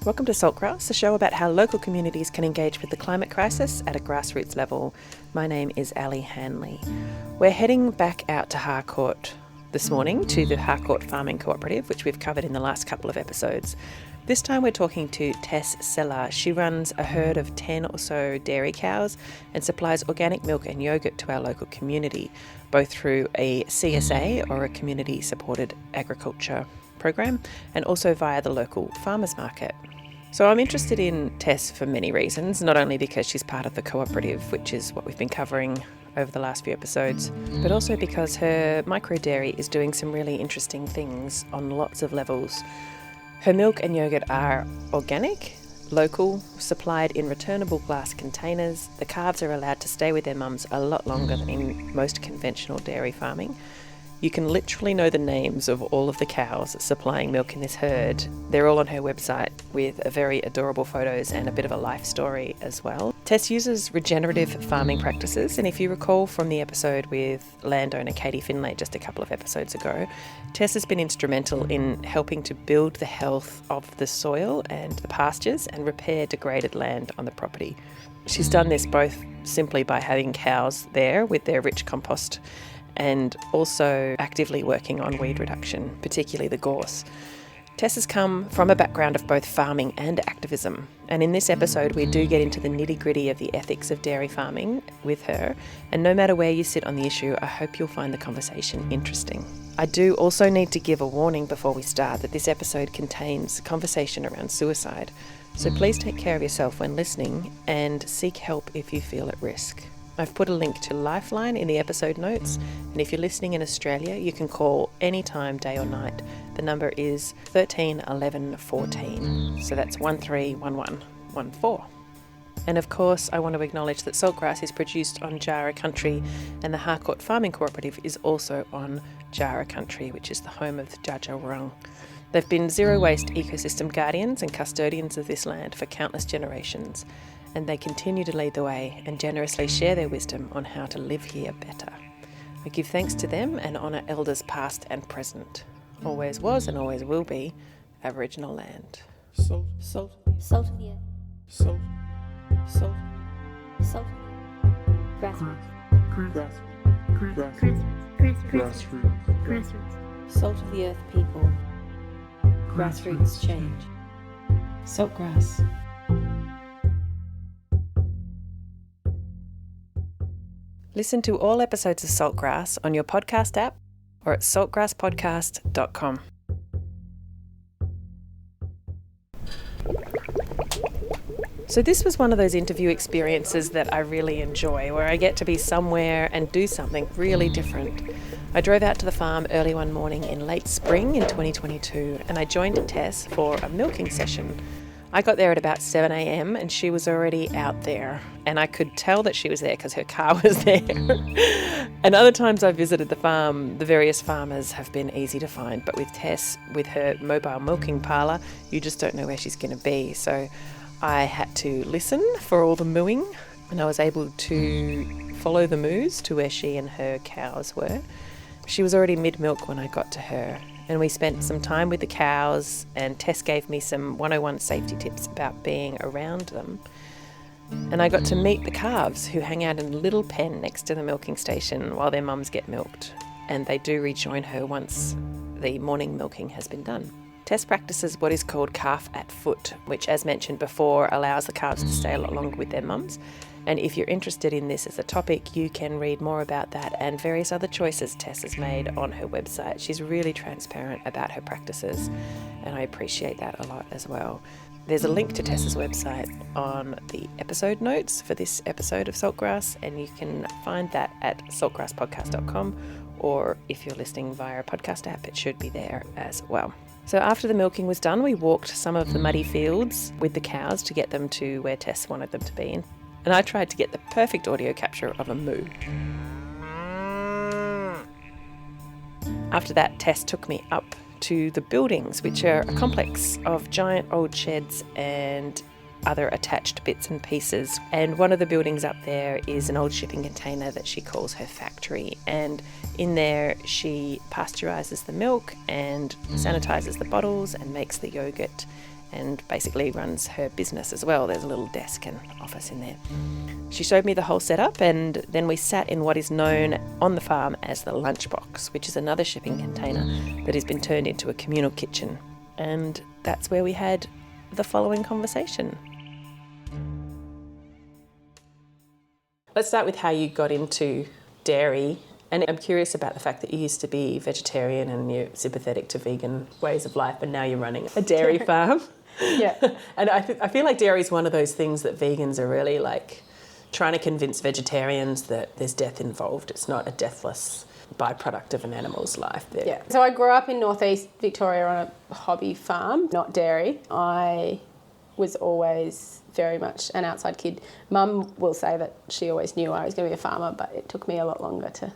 Welcome to Saltgrass, a show about how local communities can engage with the climate crisis at a grassroots level. My name is Ali Hanley. We're heading back out to Harcourt this morning to the Harcourt Farming Cooperative, which we've covered in the last couple of episodes. This time we're talking to Tess Sellar. She runs a herd of 10 or so dairy cows and supplies organic milk and yoghurt to our local community, both through a CSA or a community supported agriculture program and also via the local farmers market. So I'm interested in Tess for many reasons, not only because she's part of the cooperative, which is what we've been covering over the last few episodes, but also because her micro dairy is doing some really interesting things on lots of levels. Her milk and yoghurt are organic, local, supplied in returnable glass containers. The calves are allowed to stay with their mums a lot longer than in most conventional dairy farming. You can literally know the names of all of the cows supplying milk in this herd. They're all on her website with very adorable photos and a bit of a life story as well. Tess uses regenerative farming practices, and if you recall from the episode with landowner Katie Finlay just a couple of episodes ago, Tess has been instrumental in helping to build the health of the soil and the pastures and repair degraded land on the property. She's done this both simply by having cows there with their rich compost and also actively working on weed reduction, particularly the gorse. Tess has come from a background of both farming and activism, and in this episode we do get into the nitty-gritty of the ethics of dairy farming with her, and no matter where you sit on the issue, I hope you'll find the conversation interesting. I do also need to give a warning before we start that this episode contains conversation around suicide, so please take care of yourself when listening and seek help if you feel at risk. I've put a link to Lifeline in the episode notes, and if you're listening in Australia, you can call anytime, day or night. The number is 13 11 14, so that's 131114. And of course, I want to acknowledge that Saltgrass is produced on Jarrah country, and the Harcourt Farming Cooperative is also on Jarrah country, which is the home of the Dja Dja Wurrung. They've been zero waste ecosystem guardians and custodians of this land for countless generations, and they continue to lead the way and generously share their wisdom on how to live here better. I give thanks to them and honour elders past and present. Always was and always will be Aboriginal land. Salt. Salt of the earth. Salt. Salt. Salt. Grassroots. Grassroots. Salt of the earth people. Grassroots change. Saltgrass. Listen to all episodes of Saltgrass on your podcast app or at saltgrasspodcast.com. So this was one of those interview experiences that I really enjoy, where I get to be somewhere and do something really different. I drove out to the farm early one morning in late spring in 2022, and I joined Tess for a milking session. I got there at about 7 a.m. and she was already out there, and I could tell that she was there because her car was there. And other times I visited the farm, the various farmers have been easy to find, but with Tess, with her mobile milking parlour, you just don't know where she's going to be. So I had to listen for all the mooing, and I was able to follow the moos to where she and her cows were. She was already mid-milk when I got to her, and we spent some time with the cows, and Tess gave me some 101 safety tips about being around them. And I got to meet the calves, who hang out in a little pen next to the milking station while their mums get milked, and they do rejoin her once the morning milking has been done. Tess practices what is called calf at foot, which, as mentioned before, allows the calves to stay a lot longer with their mums. And if you're interested in this as a topic, you can read more about that and various other choices Tess has made on her website. She's really transparent about her practices, and I appreciate that a lot as well. There's a link to Tess's website on the episode notes for this episode of Saltgrass, and you can find that at saltgrasspodcast.com, or if you're listening via a podcast app, it should be there as well. So after the milking was done, we walked some of the muddy fields with the cows to get them to where Tess wanted them to be. And I tried to get the perfect audio capture of a moo. After that, Tess took me up to the buildings, which are a complex of giant old sheds and other attached bits and pieces. And one of the buildings up there is an old shipping container that she calls her factory. And in there, she pasteurises the milk and sanitises the bottles and makes the yoghurt and basically runs her business as well. There's a little desk and office in there. She showed me the whole setup, and then we sat in what is known on the farm as the lunchbox, which is another shipping container that has been turned into a communal kitchen. And that's where we had the following conversation. Let's start with how you got into dairy. And I'm curious about the fact that you used to be vegetarian and you're sympathetic to vegan ways of life, and now you're running a dairy farm. Yeah. And I feel like dairy is one of those things that vegans are really like trying to convince vegetarians that there's death involved. It's not a deathless byproduct of an animal's life. Yeah. So I grew up in northeast Victoria on a hobby farm, not dairy. I was always very much an outside kid. Mum will say that she always knew I was going to be a farmer, but it took me a lot longer to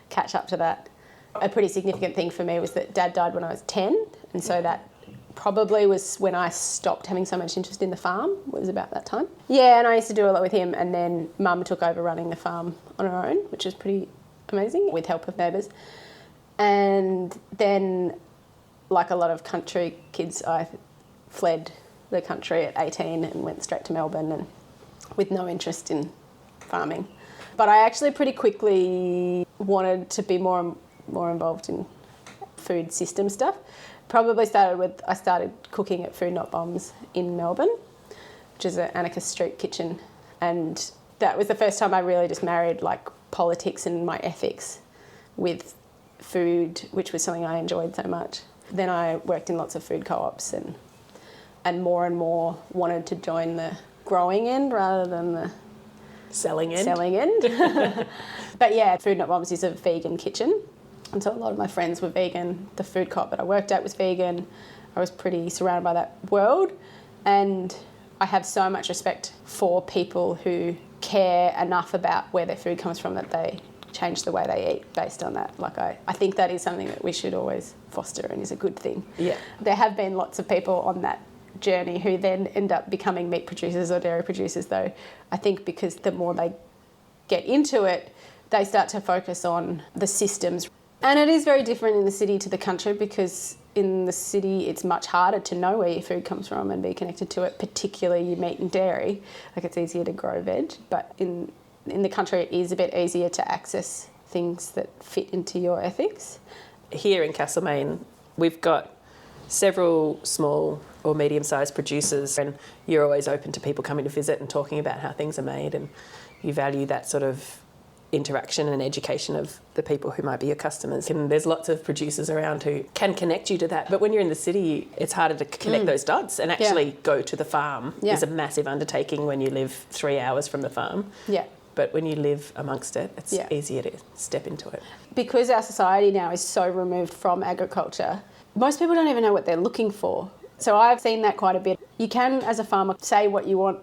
catch up to that. A pretty significant thing for me was that Dad died when I was 10, and so that probably was when I stopped having so much interest in the farm, was about that time. Yeah, and I used to do a lot with him, and then Mum took over running the farm on her own, which was pretty amazing, with help of neighbours. And then, like a lot of country kids, I fled the country at 18 and went straight to Melbourne, and with no interest in farming. But I actually pretty quickly wanted to be more involved in food system stuff. Probably I started cooking at Food Not Bombs in Melbourne, which is an anarchist street kitchen, and that was the first time I really just married like politics and my ethics with food, which was something I enjoyed so much. Then I worked in lots of food co-ops and more wanted to join the growing end rather than the selling end. But yeah, Food Not Bombs is a vegan kitchen, and so a lot of my friends were vegan. The food co-op that I worked at was vegan. I was pretty surrounded by that world, and I have so much respect for people who care enough about where their food comes from that they change the way they eat based on that. Like I think that is something that we should always foster and is a good thing. Yeah. There have been lots of people on that journey who then end up becoming meat producers or dairy producers, though. I think because the more they get into it, they start to focus on the systems. And it is very different in the city to the country, because in the city it's much harder to know where your food comes from and be connected to it, particularly your meat and dairy. Like, it's easier to grow veg, but in the country it is a bit easier to access things that fit into your ethics. Here in Castlemaine, we've got several small or medium-sized producers, and you're always open to people coming to visit and talking about how things are made, and you value that sort of interaction and education of the people who might be your customers. And there's lots of producers around who can connect you to that, but when you're in the city it's harder to connect those dots, and actually go to the farm is a massive undertaking when you live 3 hours from the farm. Yeah. But when you live amongst it, it's easier to step into it. Because our society now is so removed from agriculture, most people don't even know what they're looking for. So I've seen that quite a bit. You can, as a farmer, say what you want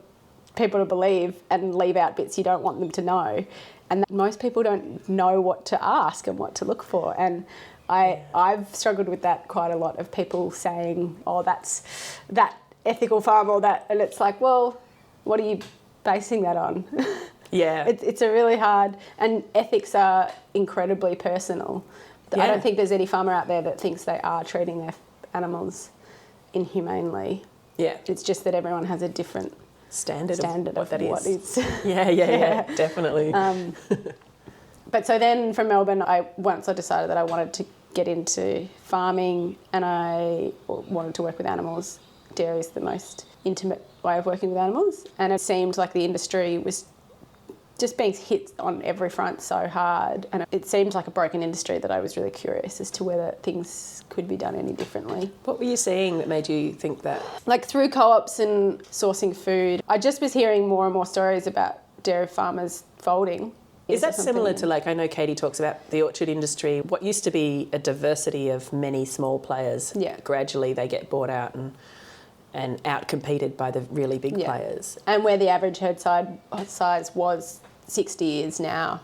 people to believe and leave out bits you don't want them to know. And most people don't know what to ask and what to look for. And I've struggled with that quite a lot, of people saying, oh, that's that ethical farm or that. And it's like, well, what are you basing that on? Yeah. It's a really hard, and ethics are incredibly personal. Yeah. I don't think there's any farmer out there that thinks they are treating their animals inhumanely. Yeah. It's just that everyone has a different standard of what that is. Yeah, definitely. But so then from Melbourne, once I decided that I wanted to get into farming and I wanted to work with animals, dairy is the most intimate way of working with animals, and it seemed like the industry was just being hit on every front so hard, and it seemed like a broken industry that I was really curious as to whether things could be done any differently. What were you seeing that made you think that? Like through co-ops and sourcing food, I just was hearing more and more stories about dairy farmers folding. Is that similar to, like, I know Katie talks about the orchard industry, what used to be a diversity of many small players, gradually they get bought out and out-competed by the really big players. And where the average herd size was 60 is now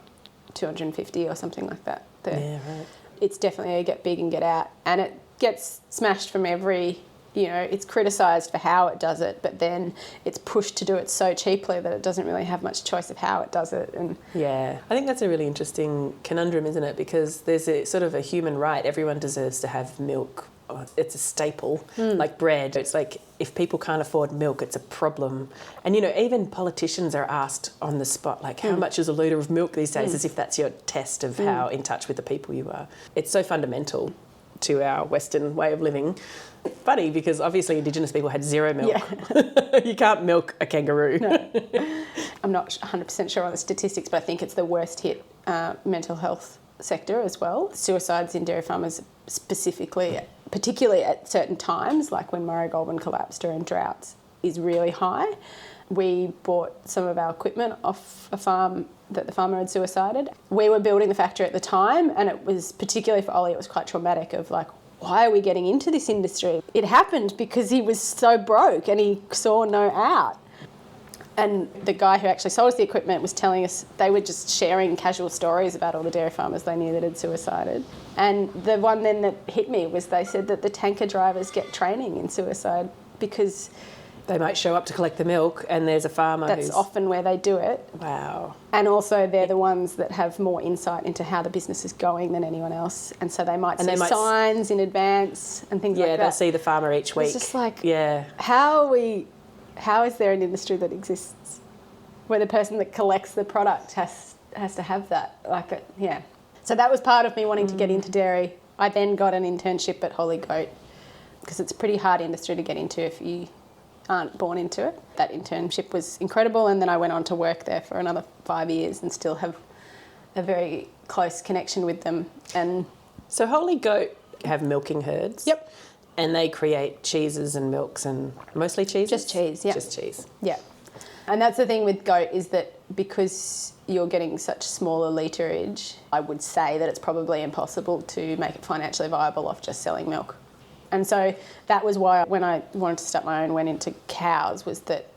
250 or something like that. Yeah, right. It's definitely a get big and get out. And it gets smashed from every, it's criticised for how it does it, but then it's pushed to do it so cheaply that it doesn't really have much choice of how it does it. And yeah, I think that's a really interesting conundrum, isn't it? Because there's a sort of a human right. Everyone deserves to have milk it's a staple, like bread. It's like if people can't afford milk, it's a problem. And, you know, even politicians are asked on the spot, like, how much is a litre of milk these days, as if that's your test of how in touch with the people you are. It's so fundamental to our Western way of living. Funny, because obviously Indigenous people had zero milk. Yeah. You can't milk a kangaroo. No. I'm not 100% sure on the statistics, but I think it's the worst hit mental health sector as well. Suicides in dairy farmers specifically, particularly at certain times, like when Murray Goulburn collapsed during droughts, is really high. We bought some of our equipment off a farm that the farmer had suicided. We were building the factory at the time, and it was, particularly for Ollie, it was quite traumatic of like, why are we getting into this industry? It happened because he was so broke and he saw no out. And the guy who actually sold us the equipment was telling us they were just sharing casual stories about all the dairy farmers they knew that had suicided. And the one then that hit me was they said that the tanker drivers get training in suicide because they might show up to collect the milk and there's a farmer that's often where they do it. Wow. And also they're the ones that have more insight into how the business is going than anyone else. And so they might see signs in advance and things like that. Yeah, they'll see the farmer each week. It's just like, how is there an industry that exists where the person that collects the product has to have that? So that was part of me wanting to get into dairy. I then got an internship at Holy Goat because it's a pretty hard industry to get into if you aren't born into it. That internship was incredible, and then I went on to work there for another 5 years and still have a very close connection with them. And so Holy Goat have milking herds? Yep. And they create cheeses and milks and mostly cheeses? Just cheese, yeah. Just cheese. Yeah. And that's the thing with goat is that because you're getting such smaller litrage, I would say that it's probably impossible to make it financially viable off just selling milk. And so that was why when I wanted to start my own, went into cows, was that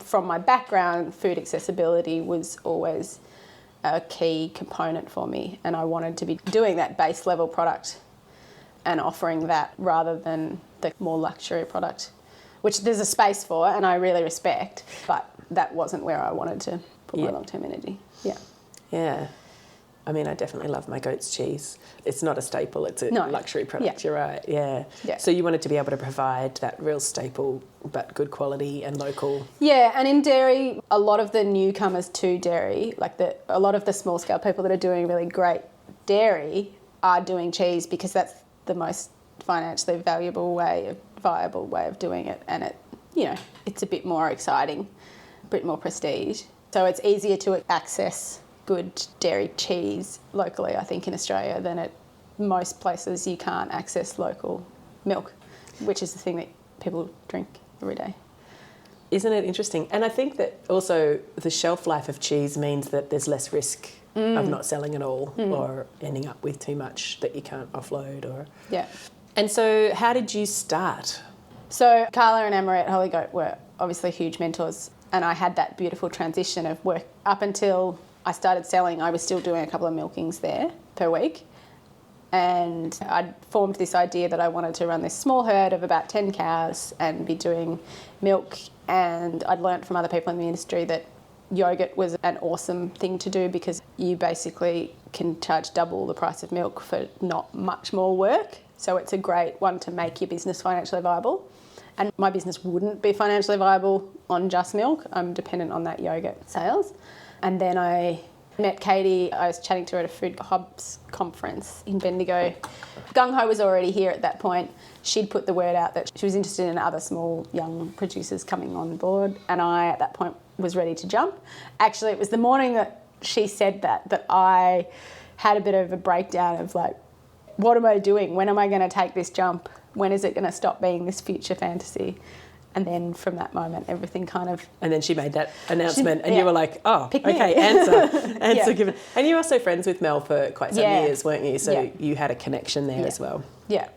from my background, food accessibility was always a key component for me. And I wanted to be doing that base level product and offering that rather than the more luxury product, which there's a space for and I really respect, but that wasn't where I wanted to put my long-term energy. Yeah. Yeah. I mean, I definitely love my goat's cheese. It's not a staple, it's a luxury product, You're right, yeah. So you wanted to be able to provide that real staple but good quality and local. Yeah, and in dairy, a lot of the newcomers to dairy, like a lot of the small-scale people that are doing really great dairy are doing cheese because that's the most financially viable way of doing it, and it's a bit more exciting, a bit more prestige. So it's easier to access good dairy cheese locally, I think, in Australia than at most places you can't access local milk, which is the thing that people drink every day. Isn't it interesting? And I think that also the shelf life of cheese means that there's less risk of not selling at all or ending up with too much that you can't offload. Yeah. And so how did you start? So Carla and Anne-Marie at Holy Goat were obviously huge mentors, and I had that beautiful transition of work. Up until I started selling, I was still doing a couple of milkings there per week. And I'd formed this idea that I wanted to run this small herd of about 10 cows and be doing milk. And I'd learnt from other people in the industry that yoghurt was an awesome thing to do because you basically can charge double the price of milk for not much more work. So it's a great one to make your business financially viable. And my business wouldn't be financially viable on just milk. I'm dependent on that yoghurt sales. And then I met Katie. I was chatting to her at a Food Hubs conference in Bendigo. Gung Ho was already here at that point. She'd put the word out that she was interested in other small young producers coming on board, and I at that point was ready to jump. Actually, it was the morning that she said that I had a bit of a breakdown of like, what am I doing? When am I going to take this jump? When is it going to stop being this future fantasy? And then from that moment, everything kind of... And then she made that announcement and you were like, oh, okay, answer given. And you were also friends with Mel for quite some years, weren't you? So you had a connection there as well. Yeah.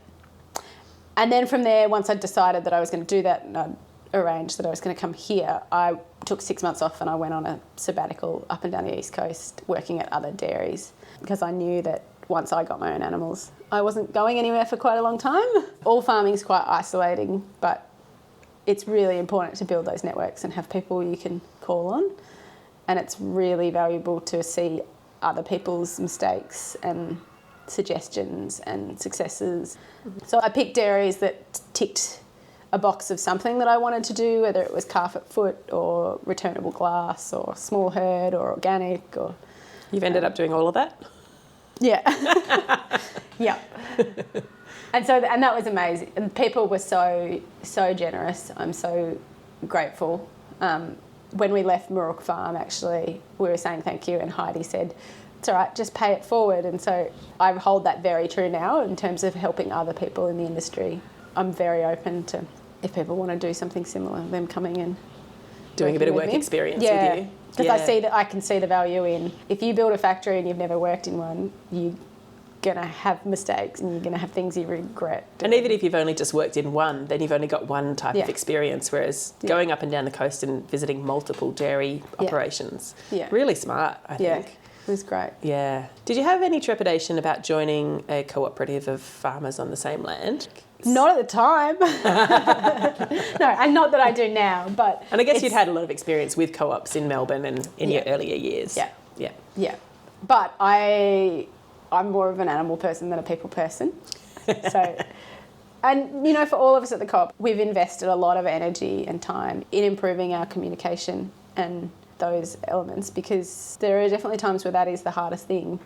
And then from there, once I'd decided that I was going to do that and I'd arranged that I was going to come here, I took 6 months off and I went on a sabbatical up and down the East Coast working at other dairies because I knew that once I got my own animals, I wasn't going anywhere for quite a long time. All farming's quite isolating, but it's really important to build those networks and have people you can call on. And it's really valuable to see other people's mistakes and suggestions and successes. So I picked dairies that ticked a box of something that I wanted to do, whether it was calf at foot or returnable glass or small herd or organic or... You've ended up doing all of that? Yeah. Yeah. And that was amazing. And people were so generous. I'm so grateful. When we left Harcourt Farm, actually, we were saying thank you, and Heidi said, it's all right, just pay it forward. And so I hold that very true now in terms of helping other people in the industry. I'm very open to, if people want to do something similar, them coming in. Doing a bit of work experience with you. Because I can see the value in, if you build a factory and you've never worked in one, you're going to have mistakes and you're going to have things you regret doing. And even if you've only just worked in one, then you've only got one type of experience, whereas going up and down the coast and visiting multiple dairy operations, really smart, I think. It was great. Yeah. Did you have any trepidation about joining a cooperative of farmers on the same land? Not at the time. No, and not that I do now, but... And I guess you'd had a lot of experience with co-ops in Melbourne and in your earlier years. Yeah. Yeah. Yeah. But I'm more of an animal person than a people person. So, and, you know, for all of us at the co-op, we've invested a lot of energy and time in improving our communication and those elements, because there are definitely times where that is the hardest thing,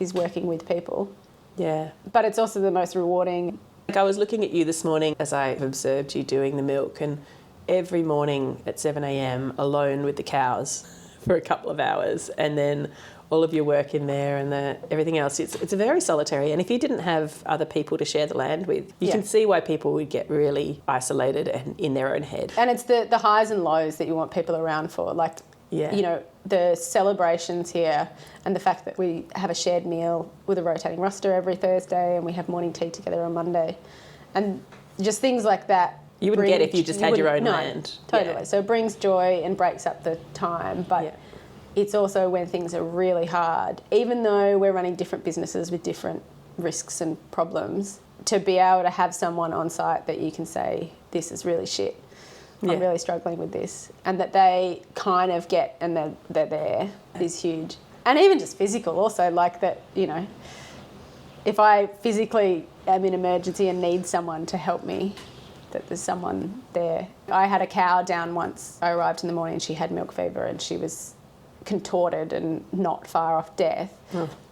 is working with people. Yeah. But it's also the most rewarding. I was looking at you this morning as I observed you doing the milk, and every morning at 7 a.m. alone with the cows for a couple of hours, and then all of your work in there and everything else. It's very solitary, and if you didn't have other people to share the land with, you can see why people would get really isolated and in their own head. And it's the highs and lows that you want people around for, like, you know, the celebrations here and the fact that we have a shared meal with a rotating roster every Thursday, and we have morning tea together on Monday, and just things like that. You wouldn't get if you just had your own land. Totally. Yeah. So it brings joy and breaks up the time, but it's also when things are really hard, even though we're running different businesses with different risks and problems, to be able to have someone on site that you can say, this is really shit. I'm really struggling with this. And that they kind of get, and they're there, is huge. And even just physical also, like that, you know, if I physically am in emergency and need someone to help me, that there's someone there. I had a cow down once. I arrived in the morning and she had milk fever and she was contorted and not far off death.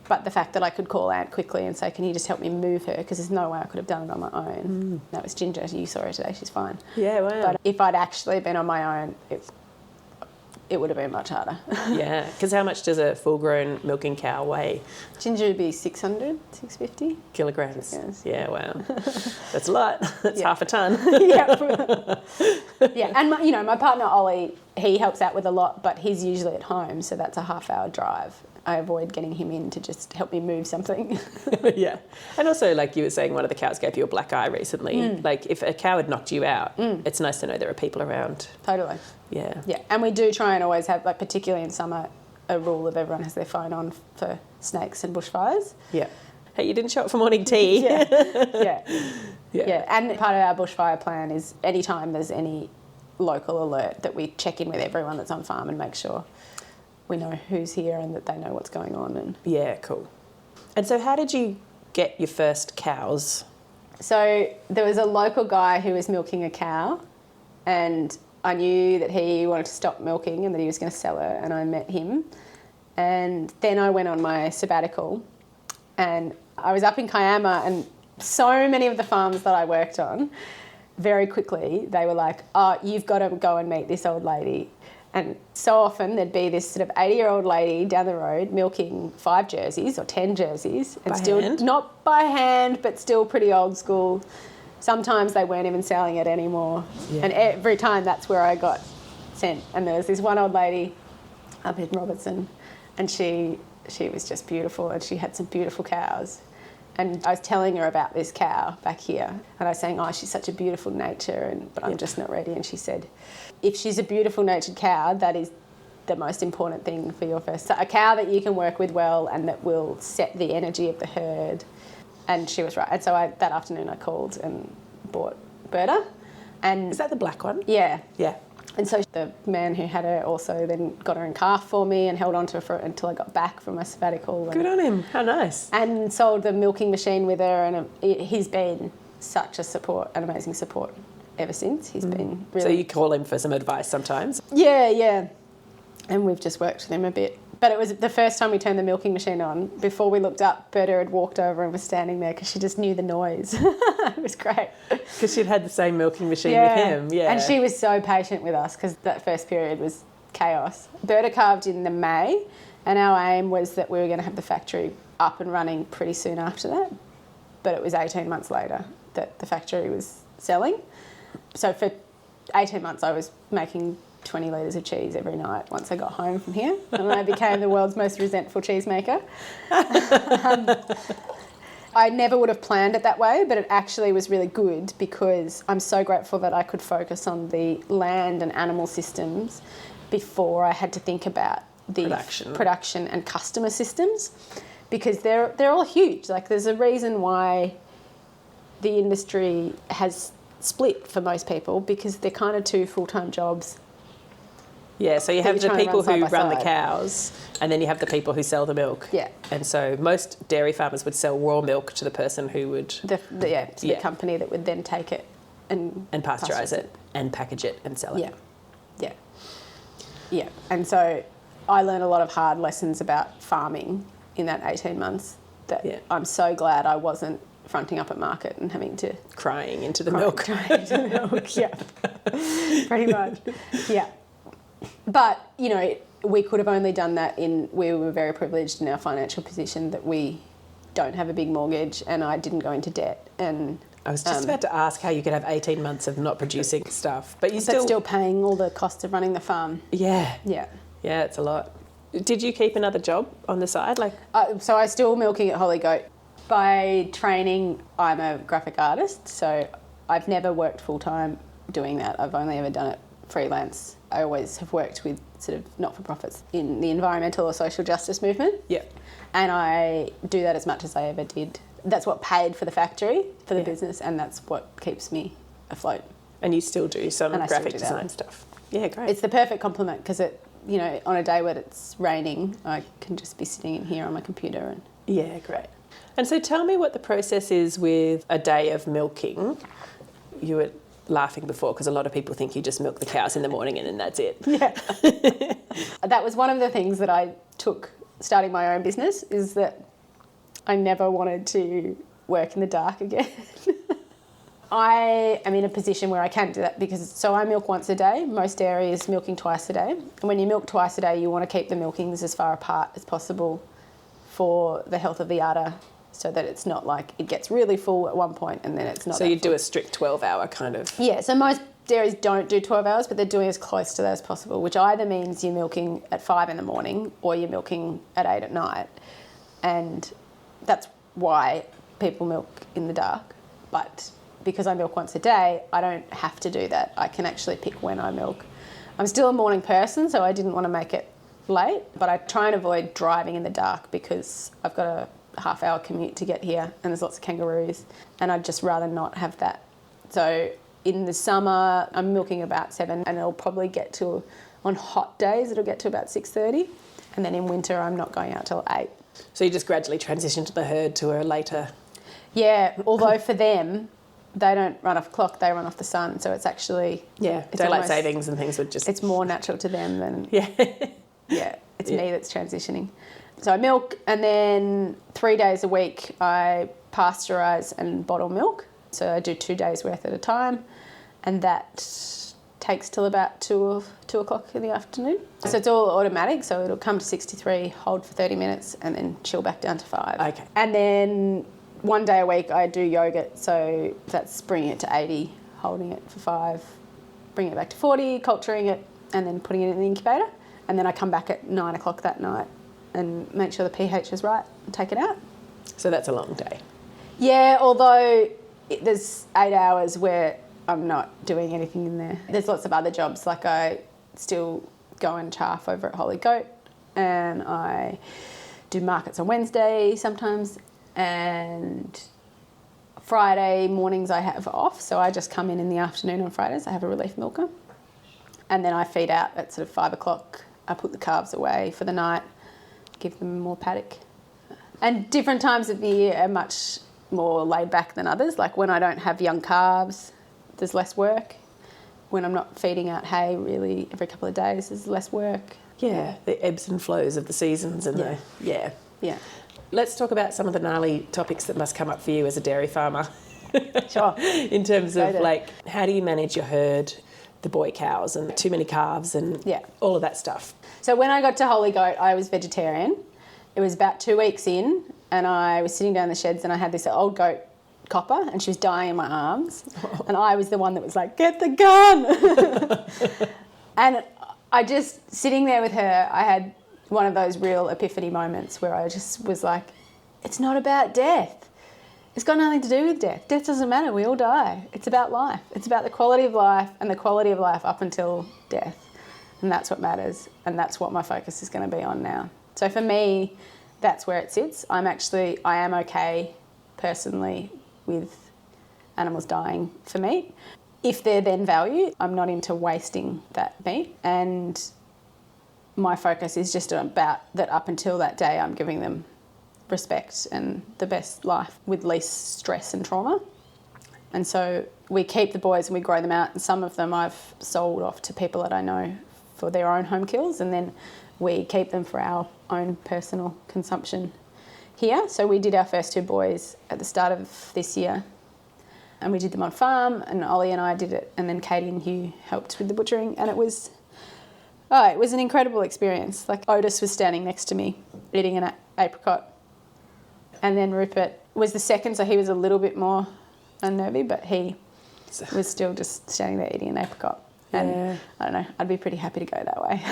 But the fact that I could call Ant quickly and say, can you just help me move her? Because there's no way I could have done it on my own. That was Ginger. You saw her today. She's fine. Yeah, wow. But if I'd actually been on my own, it would have been much harder. Yeah, because how much does a full-grown milking cow weigh? Ginger would be 600, 650 kilograms. Yes. Yeah, wow. That's a lot. That's half a tonne. Yeah, and my partner Ollie, he helps out with a lot, but he's usually at home, so that's a half-hour drive. I avoid getting him in to just help me move something. Yeah. And also, like you were saying, one of the cows gave you a black eye recently. Like, if a cow had knocked you out, it's nice to know there are people around. Totally. Yeah. Yeah, and we do try and always have, like, particularly in summer, a rule of everyone has their phone on for snakes and bushfires. Yeah. Hey, you didn't show up for morning tea. Yeah. And part of our bushfire plan is anytime there's any local alert that we check in with everyone that's on farm and make sure we know who's here and that they know what's going on. And yeah, cool. And so how did you get your first cows? So there was a local guy who was milking a cow, and I knew that he wanted to stop milking and that he was going to sell her, and I met him. And then I went on my sabbatical, and I was up in Kiama, and so many of the farms that I worked on, very quickly they were like, oh, you've got to go and meet this old lady. And so often there'd be this sort of 80-year-old lady down the road milking 5 jerseys or 10 jerseys. And by still hand? Not by hand, but still pretty old school. Sometimes they weren't even selling it anymore. Yeah. And every time that's where I got sent. And there was this one old lady up in Robertson, and she was just beautiful, and she had some beautiful cows. And I was telling her about this cow back here, and I was saying, oh, she's such a beautiful nature, but I'm just not ready. And she said, if she's a beautiful natured cow, that is the most important thing for your first. So a cow that you can work with well and that will set the energy of the herd. And she was right. And so that afternoon I called and bought Berta. And is that the black one? Yeah. Yeah. And so the man who had her also then got her in calf for me and held on to her until I got back from my sabbatical. Good on him. How nice. And sold the milking machine with her, and he's been such a support, an amazing support ever since. He's been really... So you call him for some advice sometimes? Yeah. And we've just worked with him a bit. But it was the first time we turned the milking machine on. Before we looked up, Berta had walked over and was standing there because she just knew the noise. It was great. Because she'd had the same milking machine with him, yeah. And she was so patient with us because that first period was chaos. Berta calved in the May, and our aim was that we were going to have the factory up and running pretty soon after that. But it was 18 months later that the factory was selling. So for 18 months I was making 20 litres of cheese every night once I got home from here, and I became the world's most resentful cheesemaker. I never would have planned it that way, but it actually was really good because I'm so grateful that I could focus on the land and animal systems before I had to think about the production and customer systems, because they're all huge. Like, there's a reason why the industry has split for most people, because they're kind of two full-time jobs. Yeah, so you have the people who run the side. cows, and then you have the people who sell the milk. Yeah. And so most dairy farmers would sell raw milk to the person who would... The company that would then take it and pasteurise it and package it and sell it. Yeah. And so I learned a lot of hard lessons about farming in that 18 months that I'm so glad I wasn't fronting up at market and having to... Crying into the milk. Yeah. Pretty much. Yeah. But, you know, we could have only done that we were very privileged in our financial position that we don't have a big mortgage, and I didn't go into debt. And I was just about to ask how you could have 18 months of not producing stuff, but you still paying all the costs of running the farm. Yeah. Yeah. Yeah, it's a lot. Did you keep another job on the side? So I still milking at Holy Goat. By training, I'm a graphic artist, so I've never worked full-time doing that. I've only ever done it freelance. I always have worked with sort of not-for-profits in the environmental or social justice movement. Yeah. And I do that as much as I ever did. That's what paid for the factory, for the business, and that's what keeps me afloat. And you still do some graphic design stuff. Yeah, great. It's the perfect complement because on a day when it's raining, I can just be sitting in here on my computer and... Yeah, great. And so tell me what the process is with a day of milking. You were laughing before because a lot of people think you just milk the cows in the morning and then that's it. Yeah. That was one of the things that I took starting my own business, is that I never wanted to work in the dark again. I am in a position where I can do that because I milk once a day. Most dairy is milking twice a day. And when you milk twice a day, you want to keep the milkings as far apart as possible for the health of the udder, so that it's not like it gets really full at one point and then it's not. So you do a strict 12-hour kind of... Yeah, so most dairies don't do 12 hours, but they're doing as close to that as possible, which either means you're milking at 5 in the morning or you're milking at 8 at night. And that's why people milk in the dark. But because I milk once a day, I don't have to do that. I can actually pick when I milk. I'm still a morning person, so I didn't want to make it late, but I try and avoid driving in the dark because I've got a half-hour commute to get here and there's lots of kangaroos, and I'd just rather not have that. So in the summer, I'm milking about 7, and it'll probably get to, on hot days, it'll get to about 6:30, and then in winter, I'm not going out till 8. So you just gradually transition to the herd to a later... Yeah, although for them, they don't run off the clock, they run off the sun, so it's actually... Yeah, daylight savings and things would just... It's more natural to them than... Yeah. It's me that's transitioning. So I milk, and then 3 days a week I pasteurise and bottle milk. So I do 2 days worth at a time, and that takes till about 2 o'clock in the afternoon. So it's all automatic, so it'll come to 63, hold for 30 minutes, and then chill back down to 5. Okay. And then 1 day a week I do yoghurt, so that's bringing it to 80, holding it for 5, bringing it back to 40, culturing it, and then putting it in the incubator. And then I come back at 9 o'clock that night and make sure the pH is right and take it out. So that's a long day. Yeah, although there's 8 hours where I'm not doing anything in there. There's lots of other jobs, like I still go and chaff over at Holy Goat, and I do markets on Wednesday sometimes, and Friday mornings I have off, so I just come in the afternoon on Fridays. I have a relief milker. And then I feed out at sort of 5 o'clock. I put the calves away for the night, give them more paddock. And different times of the year are much more laid back than others. Like when I don't have young calves, there's less work. When I'm not feeding out hay really every couple of days, there's less work. Yeah, the ebbs and flows of the seasons and Yeah. Let's talk about some of the gnarly topics that must come up for you as a dairy farmer. Sure. In terms of how do you manage your herd, the boy cows and too many calves and all of that stuff? So when I got to Holy Goat, I was vegetarian. It was about 2 weeks in, and I was sitting down in the sheds and I had this old goat copper and she was dying in my arms. And I was the one that was like, get the gun. And I just, sitting there with her, I had one of those real epiphany moments where I just was like, it's not about death. It's got nothing to do with death. Death doesn't matter. We all die. It's about life. It's about the quality of life and the quality of life up until death. And that's what matters. And that's what my focus is going to be on now. So for me, that's where it sits. I am okay personally with animals dying for meat. If they're then valued, I'm not into wasting that meat. And my focus is just about that up until that day, I'm giving them respect and the best life with least stress and trauma. And so we keep the boys and we grow them out, and some of them I've sold off to people that I know for their own home kills, and then we keep them for our own personal consumption here. So we did our first 2 boys at the start of this year, and we did them on farm, and Ollie and I did it, and then Katie and Hugh helped with the butchering, and it was an incredible experience. Like Otis was standing next to me eating an apricot, and then Rupert was the second, so he was a little bit more unnervy, but he was still just standing there eating an apricot. And I don't know, I'd be pretty happy to go that way.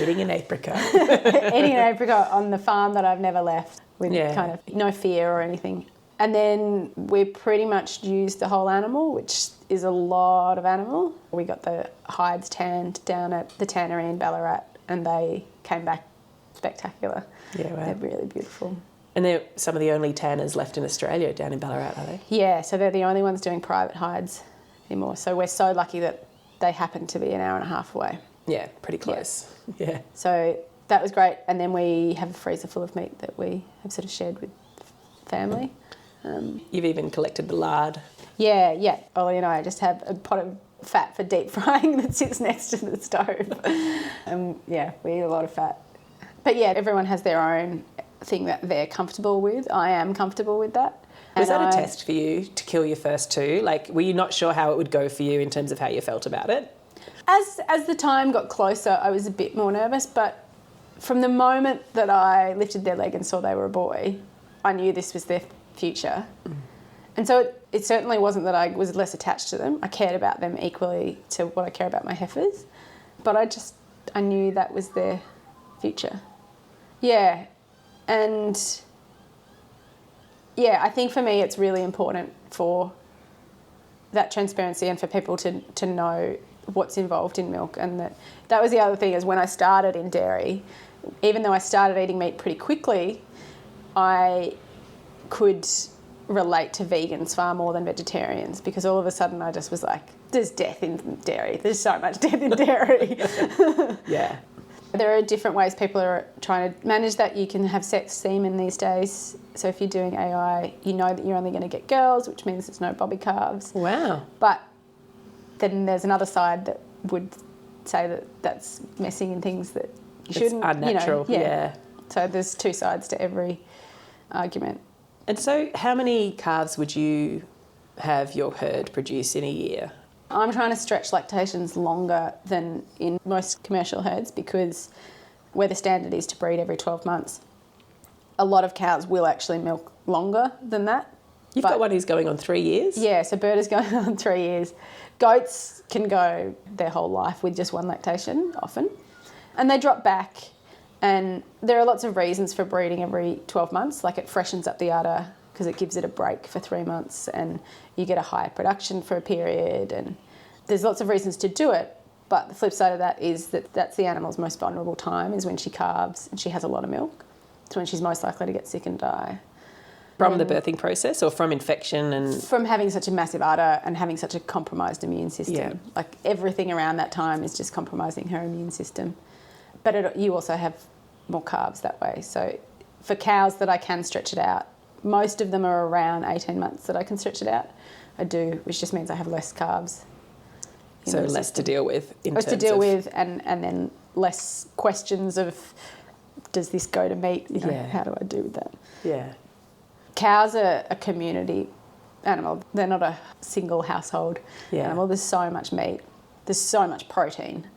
Eating an apricot. Eating an apricot on the farm that I've never left with kind of no fear or anything. And then we pretty much used the whole animal, which is a lot of animal. We got the hides tanned down at the tannery in Ballarat, and they came back spectacular. Yeah, wow. They're really beautiful. And they're some of the only tanners left in Australia down in Ballarat, are they? Yeah, so they're the only ones doing private hides anymore. So we're so lucky that they happen to be an hour and a half away. Yeah, pretty close. Yeah. So that was great. And then we have a freezer full of meat that we have sort of shared with family. You've even collected the lard. Yeah. Ollie and I just have a pot of fat for deep frying that sits next to the stove. We eat a lot of fat. But yeah, everyone has their own thing that they're comfortable with. I am comfortable with that. Was that a test for you to kill your first 2? Like, were you not sure how it would go for you in terms of how you felt about it? As the time got closer, I was a bit more nervous, but from the moment that I lifted their leg and saw they were a boy, I knew this was their future. And so it certainly wasn't that I was less attached to them. I cared about them equally to what I care about my heifers, but I knew that was their future. Yeah, and I think for me it's really important for that transparency and for people to know what's involved in milk. And that was the other thing, is when I started in dairy, even though I started eating meat pretty quickly, I could relate to vegans far more than vegetarians, because all of a sudden I just was like, there's death in dairy. There's so much death in dairy. Yeah. There are different ways people are trying to manage that. You can have sex semen these days. So if you're doing AI, you know that you're only going to get girls, which means there's no bobby calves. Wow. But then there's another side that would say that that's messing in things that you shouldn't. It's unnatural, yeah. So there's 2 sides to every argument. And so how many calves would you have your herd produce in a year? I'm trying to stretch lactations longer than in most commercial herds, because where the standard is to breed every 12 months, a lot of cows will actually milk longer than that. You've got one who's going on 3 years? Yeah, so Bird is going on 3 years. Goats can go their whole life with just 1 lactation often, and they drop back. And there are lots of reasons for breeding every 12 months, like it freshens up the udder because it gives it a break for 3 months, and you get a higher production for a period, and there's lots of reasons to do it. But the flip side of that is that that's the animal's most vulnerable time, is when she calves and she has a lot of milk. It's when she's most likely to get sick and die. From the birthing process or from infection and... From having such a massive udder and having such a compromised immune system. Yeah. Like everything around that time is just compromising her immune system. But you also have more carbs that way. So for cows that I can stretch it out, most of them are around 18 months that I can stretch it out. I do, which just means I have less carbs. So less to deal with in terms of... Less to deal with and then less questions of, does this go to meat? You know, how do I do with that? Yeah. Cows are a community animal. They're not a single household animal. There's so much meat. There's so much protein.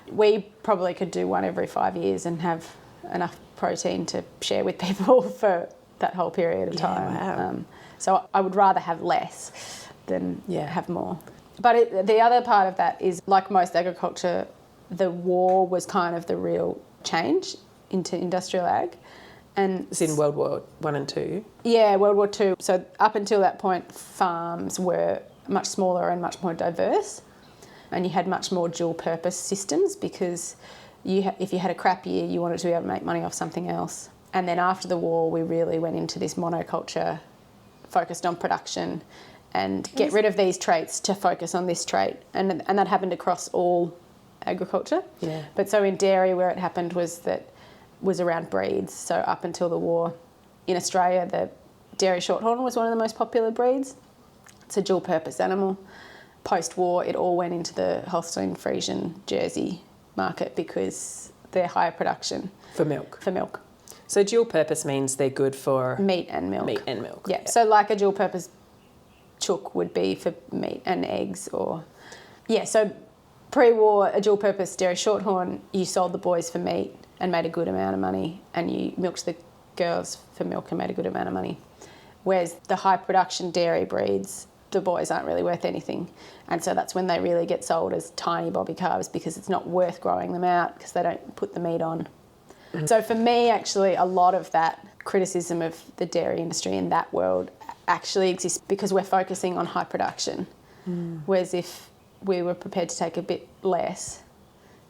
We probably could do one every 5 years and have enough protein to share with people for that whole period of time. Wow. So I would rather have less than have more. But the other part of that is, like most agriculture, the war was kind of the real change into industrial ag. And it's in World War I and II? Yeah, World War II. So up until that point, farms were much smaller and much more diverse. And you had much more dual-purpose systems because if you had a crap year, you wanted to be able to make money off something else. And then after the war, we really went into this monoculture, focused on production and get rid of these traits to focus on this trait. And that happened across all agriculture. Yeah. But so in dairy, where it happened was around breeds. So up until the war, in Australia, the dairy shorthorn was one of the most popular breeds. It's a dual-purpose animal. Post-war, it all went into the Holstein Friesian Jersey market because they're higher production. For milk? For milk. So dual-purpose means they're good for... Meat and milk. Meat and milk. Yeah, so like a dual-purpose chook would be for meat and eggs or... Yeah, so pre-war, a dual-purpose dairy shorthorn, you sold the boys for meat and made a good amount of money, and you milked the girls for milk and made a good amount of money. Whereas the high production dairy breeds, the boys aren't really worth anything. And so that's when they really get sold as tiny bobby calves because it's not worth growing them out because they don't put the meat on. So for me, actually, a lot of that criticism of the dairy industry in that world actually exists because we're focusing on high production. Whereas if we were prepared to take a bit less,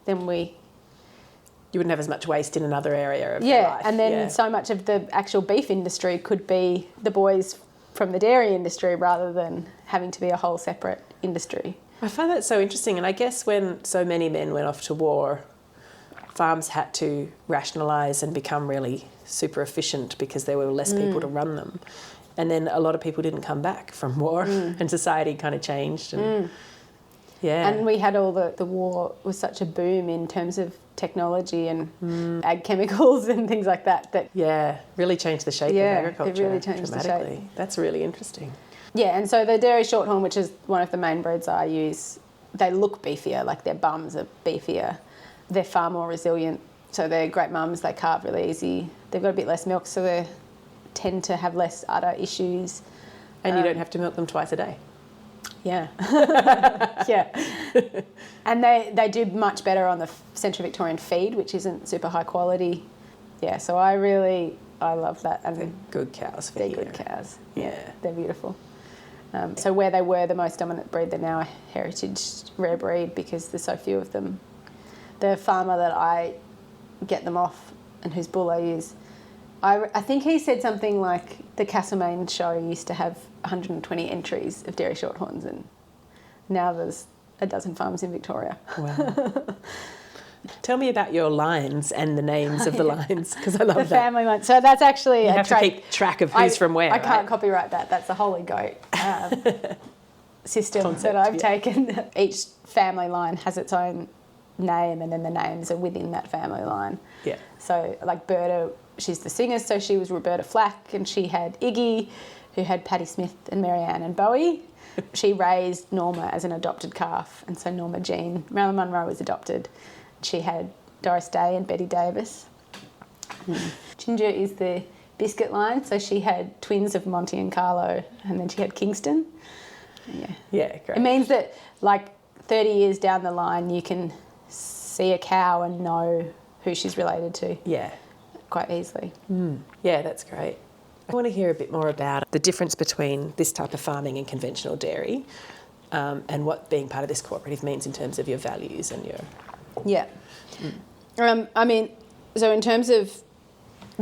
then you wouldn't have as much waste in another area of your life. And then so much of the actual beef industry could be the boys from the dairy industry rather than having to be a whole separate industry. I find that so interesting, and I guess when so many men went off to war, farms had to rationalise and become really super efficient because there were less people to run them. And then a lot of people didn't come back from war and society kind of changed. And And we had all the war was such a boom in terms of technology and ag chemicals and things like that. Really changed the shape of agriculture. It really changed the shape. That's really interesting. Yeah, and so the dairy shorthorn, which is one of the main breeds I use, they look beefier, like their bums are beefier. They're far more resilient. So they're great mums, they calve really easy. They've got a bit less milk, so they tend to have less udder issues. And you don't have to milk them twice a day. Yeah. And they do much better on the Central Victorian feed, which isn't super high quality. Yeah, so I love that. And they're good cows for They're here. good cows. Yeah, they're beautiful. So where they were the most dominant breed, they're now a heritage rare breed because there's so few of them. The farmer that I get them off and whose bull I use, I think he said something like the Castlemaine show used to have 120 entries of dairy shorthorns and now there's a dozen farms in Victoria. Wow. Tell me about your lines and the names of the lines because I love the that. family line. So that's actually you a have to keep track of who's from where. I can't copyright that. That's a holy goat system Concept, that I've taken. Each family line has its own name and then the names are within that family line. Yeah. So like Berta, she's the singer, so she was Roberta Flack and she had Iggy, who had Patti Smith and Marianne and Bowie. She raised Norma as an adopted calf, and so Norma Jean, Marilyn Monroe was adopted. She had Doris Day and Betty Davis. Ginger is the biscuit line, so she had twins of Monty and Carlo, and then she had Kingston. Yeah, great. It means that like 30 years down the line, you can see a cow and know who she's related to. Yeah. Quite easily. Yeah, that's great. I want to hear a bit more about the difference between this type of farming and conventional dairy and what being part of this cooperative means in terms of your values and your... Yeah. I mean, so in terms of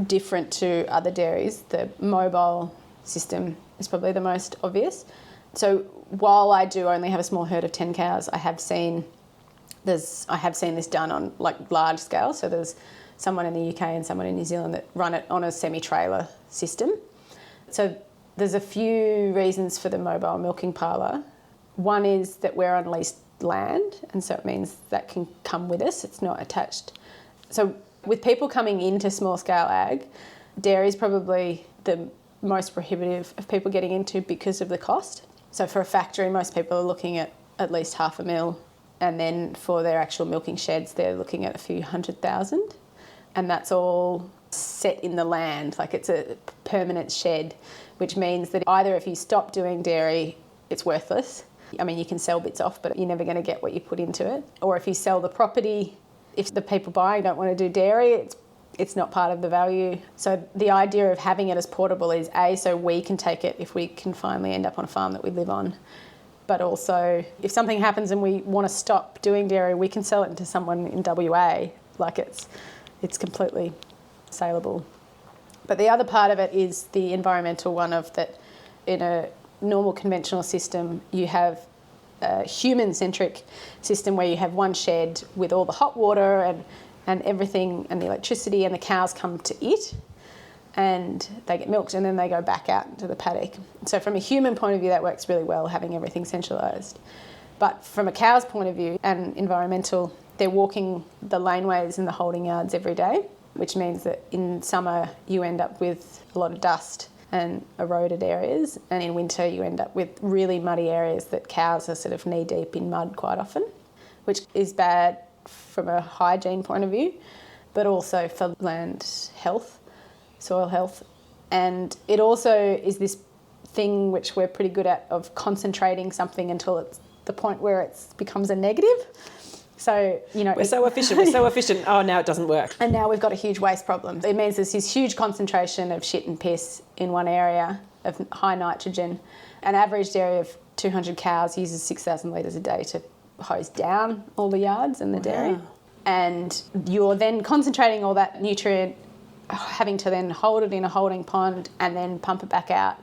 different to other dairies, the mobile system is probably the most obvious. So while I do only have a small herd of 10 cows, I have seen this done on like large scale. So there's someone in the UK and someone in New Zealand that run it on a semi-trailer system. So there's a few reasons for the mobile milking parlour. One is that we're on leased land, and so it means that can come with us. It's not attached. So with people coming into small scale ag, dairy is probably the most prohibitive of people getting into because of the cost. So for a factory, most people are looking at least $500,000, and then for their actual milking sheds, they're looking at a few $100,000, and that's all set in the land. Like it's a permanent shed, which means that either if you stop doing dairy, it's worthless. I mean, you can sell bits off, but you're never going to get what you put into it. Or if you sell the property, if the people buying don't want to do dairy, it's not part of the value. So the idea of having it as portable is so we can take it if we can finally end up on a farm that we live on. But also, if something happens and we want to stop doing dairy, we can sell it to someone in WA. Like it's completely saleable. But the other part of it is the environmental one of that in a normal conventional system, you have a human-centric system where you have one shed with all the hot water and everything and the electricity, and the cows come to it and they get milked and then they go back out into the paddock. So from a human point of view, that works really well, having everything centralised. But from a cow's point of view and environmental, they're walking the laneways and the holding yards every day, which means that in summer you end up with a lot of dust and eroded areas, and in winter you end up with really muddy areas that cows are sort of knee deep in mud quite often, which is bad from a hygiene point of view, but also for land health, soil health. And it also is this thing which we're pretty good at of concentrating something until it's the point where it becomes a negative. So, we're so efficient. Oh, now it doesn't work. And now we've got a huge waste problem. It means there's this huge concentration of shit and piss in one area of high nitrogen. An average dairy of 200 cows uses 6,000 litres a day to hose down all the yards and the dairy. And you're then concentrating all that nutrient, having to then hold it in a holding pond and then pump it back out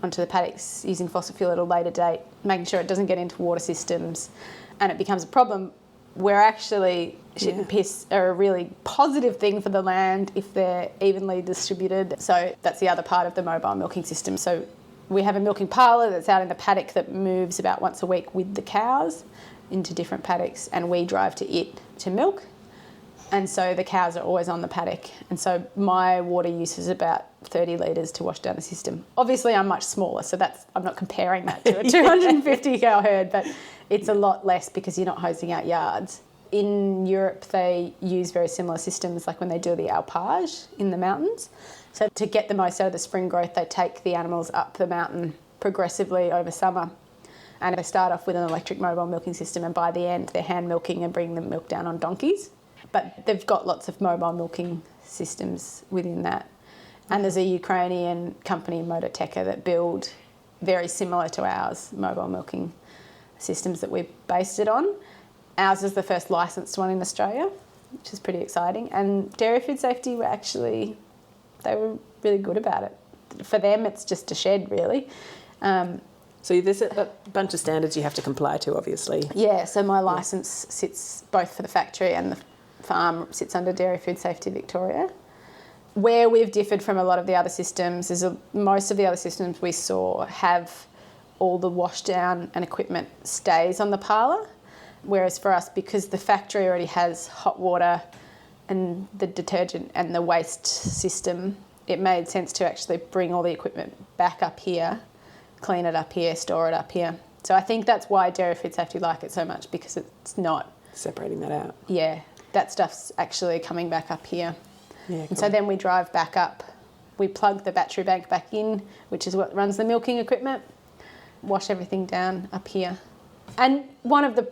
onto the paddocks using fossil fuel at a later date, making sure it doesn't get into water systems, and it becomes a problem. Where actually shit and piss are a really positive thing for the land if they're evenly distributed. So that's the other part of the mobile milking system. So we have a milking parlour that's out in the paddock that moves about once a week with the cows into different paddocks, and we drive to it to milk. And so the cows are always on the paddock. And so my water use is about 30 litres to wash down the system. Obviously, I'm much smaller, so I'm not comparing that to a 250 cow herd, but it's a lot less because you're not hosing out yards. In Europe, they use very similar systems, like when they do the alpage in the mountains. So to get the most out of the spring growth, they take the animals up the mountain progressively over summer. And they start off with an electric mobile milking system, and by the end, they're hand milking and bringing the milk down on donkeys. But they've got lots of mobile milking systems within that. And there's a Ukrainian company, Mototeka, that build very similar to ours, mobile milking systems that we based it on. Ours is the first licensed one in Australia, which is pretty exciting. And Dairy Food Safety they were really good about it. For them, it's just a shed, really. So there's a bunch of standards you have to comply to, obviously. Yeah, so my licence sits both for the factory and the farm sits under Dairy Food Safety Victoria. Where we've differed from a lot of the other systems is most of the other systems we saw have all the washdown and equipment stays on the parlour, whereas for us, because the factory already has hot water and the detergent and the waste system, it made sense to actually bring all the equipment back up here, clean it up here, store it up here. So I think that's why Dairy Food Safety like it so much, because it's not separating that out. Yeah, that stuff's actually coming back up here. Yeah, cool. And so then we drive back up, we plug the battery bank back in, which is what runs the milking equipment, wash everything down up here. And one of the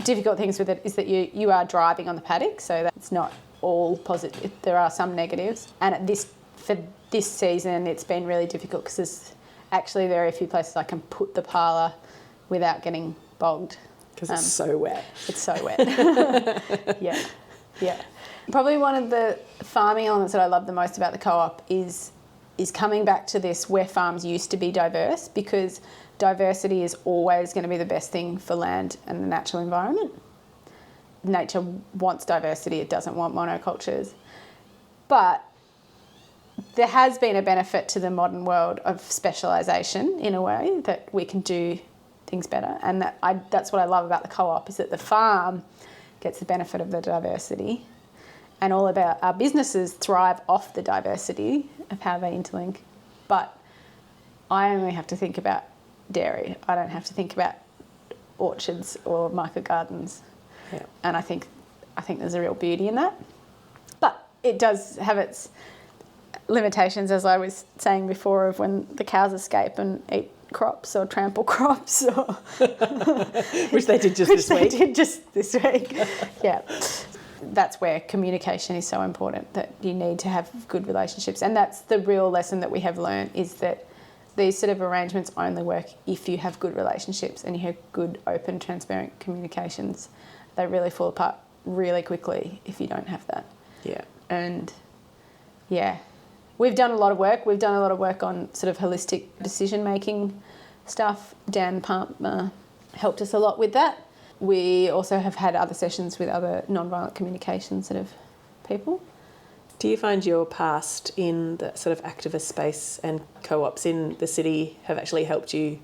difficult things with it is that you are driving on the paddock, so that's not all positive. There are some negatives. And for this season, it's been really difficult because there's actually very few places I can put the parlour without getting bogged. Because it's so wet. It's so wet. Yeah. Probably one of the farming elements that I love the most about the co-op is is coming back to this where farms used to be diverse, because diversity is always going to be the best thing for land and the natural environment. Nature wants diversity, it doesn't want monocultures. But there has been a benefit to the modern world of specialisation in a way that we can do things better. And that's what I love about the co-op, is that the farm gets the benefit of the diversity, and all of our businesses thrive off the diversity of how they interlink. But I only have to think about dairy. I don't have to think about orchards or market gardens. Yeah. And I think there's a real beauty in that. But it does have its limitations, as I was saying before, of when the cows escape and eat crops or trample crops, or which they did just this week. Yeah. That's where communication is so important, that you need to have good relationships. And that's the real lesson that we have learned, is that these sort of arrangements only work if you have good relationships and you have good, open, transparent communications. They really fall apart really quickly if you don't have that. Yeah. And yeah, we've done a lot of work. We've done a lot of work on sort of holistic decision-making stuff. Dan Palmer helped us a lot with that. We also have had other sessions with other non-violent communication sort of people. Do you find your past in the sort of activist space and co-ops in the city have actually helped you?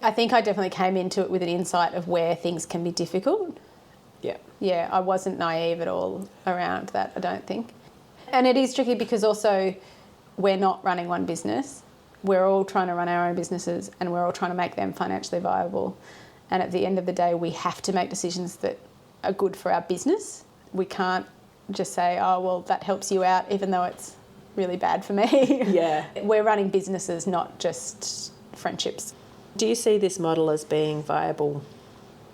I think I definitely came into it with an insight of where things can be difficult. Yeah. Yeah, I wasn't naive at all around that, I don't think. And it is tricky because also we're not running one business. We're all trying to run our own businesses, and we're all trying to make them financially viable. And at the end of the day, we have to make decisions that are good for our business. We can't just say, oh, well, that helps you out, even though it's really bad for me. Yeah. We're running businesses, not just friendships. Do you see this model as being viable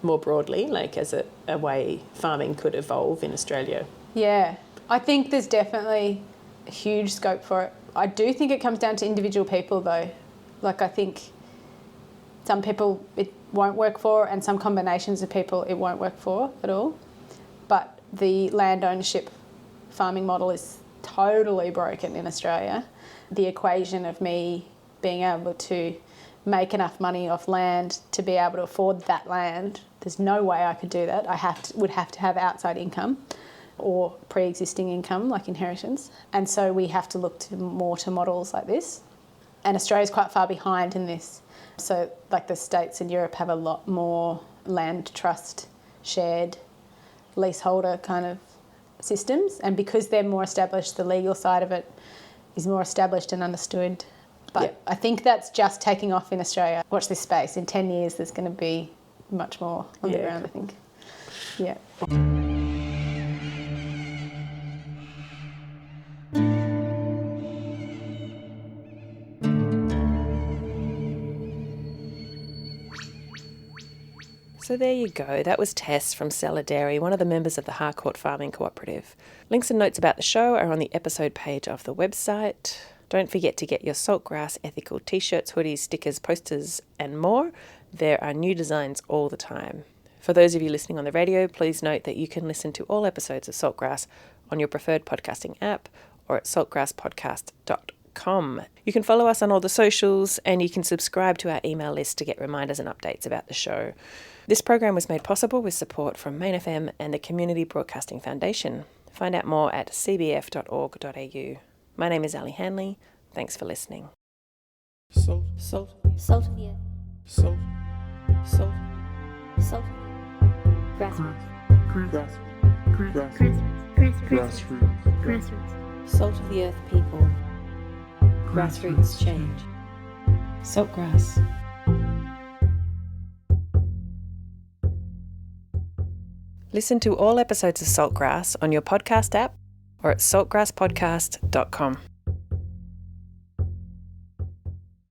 more broadly, like as a way farming could evolve in Australia? Yeah, I think there's definitely a huge scope for it. I do think it comes down to individual people, though. Like, I think some people it won't work for, and some combinations of people it won't work for at all. But the land ownership farming model is totally broken in Australia. The equation of me being able to make enough money off land to be able to afford that land, there's no way I could do that. I would have to have outside income or pre-existing income, like inheritance. And so we have to look more to models like this. And Australia's quite far behind in this. So like the States and Europe have a lot more land trust, shared, leaseholder kind of systems. And because they're more established, the legal side of it is more established and understood. But yep. I think that's just taking off in Australia. Watch this space. In 10 years, there's going to be much more on the ground, I think. Yeah. So there you go. That was Tess from Sellar Dairy, one of the members of the Harcourt Farming Cooperative. Links and notes about the show are on the episode page of the website. Don't forget to get your Saltgrass ethical t-shirts, hoodies, stickers, posters and more. There are new designs all the time. For those of you listening on the radio, please note that you can listen to all episodes of Saltgrass on your preferred podcasting app or at saltgrasspodcast.com. You can follow us on all the socials, and you can subscribe to our email list to get reminders and updates about the show. This program was made possible with support from Main FM and the Community Broadcasting Foundation. Find out more at cbf.org.au. My name is Ali Hanley. Thanks for listening. Salt. Salt of the earth. Salt Salt. Grassroots. Salt of the earth people. Grassroots change. Saltgrass. Listen to all episodes of Saltgrass on your podcast app or at saltgrasspodcast.com.